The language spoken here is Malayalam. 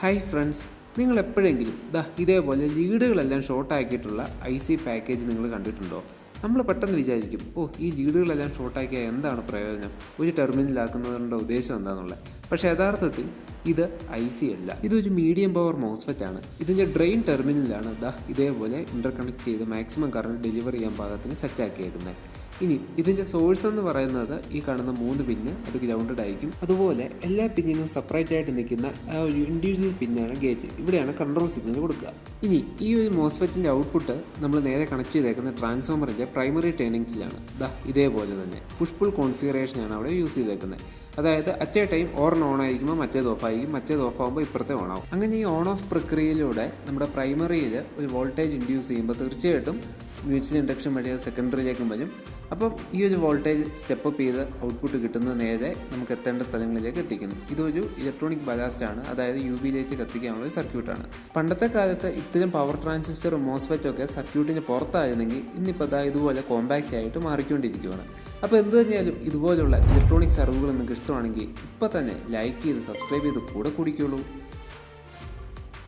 ഹായ് ഫ്രണ്ട്സ്, നിങ്ങൾ എപ്പോഴെങ്കിലും ഇതേപോലെ ലീഡുകളെല്ലാം ഷോർട്ടാക്കിയിട്ടുള്ള IC പാക്കേജ് നിങ്ങൾ കണ്ടിട്ടുണ്ടോ? നമ്മൾ പെട്ടെന്ന് വിചാരിക്കും, ഈ ലീഡുകളെല്ലാം ഷോർട്ടാക്കിയാൽ എന്താണ് പ്രയോജനം, ഒരു ടെർമിനലാക്കുന്നതിൻ്റെ ഉദ്ദേശം എന്താണെന്നുള്ളത്. പക്ഷേ യഥാർത്ഥത്തിൽ ഇത് IC അല്ല, ഇതൊരു മീഡിയം പവർ മോസ്ഫെറ്റ് ആണ്. ഇതിൻ്റെ ഡ്രെയിൻ ടെർമിനലാണ് ഇതേപോലെ ഇൻ്റർകണക്ട് ചെയ്ത് മാക്സിമം കറണ്ട് ഡെലിവർ ചെയ്യാൻ പാകത്തിന് സെറ്റാക്കിയേക്കുന്നത്. ഇനി ഇതിൻ്റെ സോഴ്സ് എന്ന് പറയുന്നത് ഈ കാണുന്ന 3 പിന്ന്, അത് ഗ്രൗണ്ടഡ് ആയിരിക്കും. അതുപോലെ എല്ലാ പിന്നിനും സെപ്പറേറ്റ് ആയിട്ട് നിൽക്കുന്ന ആ ഒരു ഇൻഡിവിജ്വൽ പിന്നാണ് ഗേറ്റ്. ഇവിടെയാണ് കൺട്രോൾ സിഗ്നൽ കൊടുക്കുക. ഇനി ഈ ഒരു മോസ്ഫെറ്റിൻ്റെ ഔട്ട്പുട്ട് നമ്മൾ നേരെ കണക്ട് ചെയ്തേക്കുന്ന ട്രാൻസ്ഫോമറിൻ്റെ പ്രൈമറി ടേണിങ്സിലാണ്. ഇതേപോലെ തന്നെ പുഷ് പുൾ കോൺഫിഗറേഷനാണ് അവിടെ യൂസ് ചെയ്തേക്കുന്നത്. അതായത് അറ്റ് എ ടൈം ഓൺ ആയിരിക്കുമ്പോൾ മറ്റേത് ഓഫ് ആയിരിക്കും, മറ്റേത് ഓഫ് ആകുമ്പോൾ ഇപ്പുറത്തെ ഓൺ ആവും. അങ്ങനെ ഈ ഓൺ ഓഫ് പ്രക്രിയയിലൂടെ നമ്മുടെ പ്രൈമറിയിൽ ഒരു വോൾട്ടേജ് ഇൻഡ്യൂസ് ചെയ്യുമ്പോൾ തീർച്ചയായിട്ടും മ്യൂച്വൽ ഇൻഡക്ഷൻ വഴി അത് സെക്കൻഡറിയിലേക്കും വരും. അപ്പം ഈ ഒരു വോൾട്ടേജ് സ്റ്റെപ്പ് അപ്പ് ചെയ്ത് ഔട്ട്പുട്ട് കിട്ടുന്നത് നേരെ നമുക്ക് എത്തേണ്ട സ്ഥലങ്ങളിലേക്ക് എത്തിക്കുന്നു. ഇതൊരു ഇലക്ട്രോണിക് ബലാസ്റ്റ് ആണ്, അതായത് UV ലൈറ്റ് കത്തിക്കാനുള്ള ഒരു സർക്യൂട്ടാണ്. പണ്ടത്തെ കാലത്ത് ഇത്തരം പവർ ട്രാൻസിസ്റ്റർ മോസ്ഫെറ്റൊക്കെ സർക്യൂട്ടിന് പുറത്തായിരുന്നെങ്കിൽ ഇന്നിപ്പോൾ ഇതുപോലെ കോമ്പാക്റ്റ് ആയിട്ട് മാറിക്കൊണ്ടിരിക്കുകയാണ്. അപ്പോൾ എന്ത് തന്നെയാലും ഇതുപോലുള്ള ഇലക്ട്രോണിക്സ് അറിവുകൾ നിങ്ങൾക്ക് ഇഷ്ടമാണെങ്കിൽ ഇപ്പോൾ തന്നെ ലൈക്ക് ചെയ്ത് സബ്സ്ക്രൈബ് ചെയ്ത് കൂടെ കുടിക്കുള്ളൂ.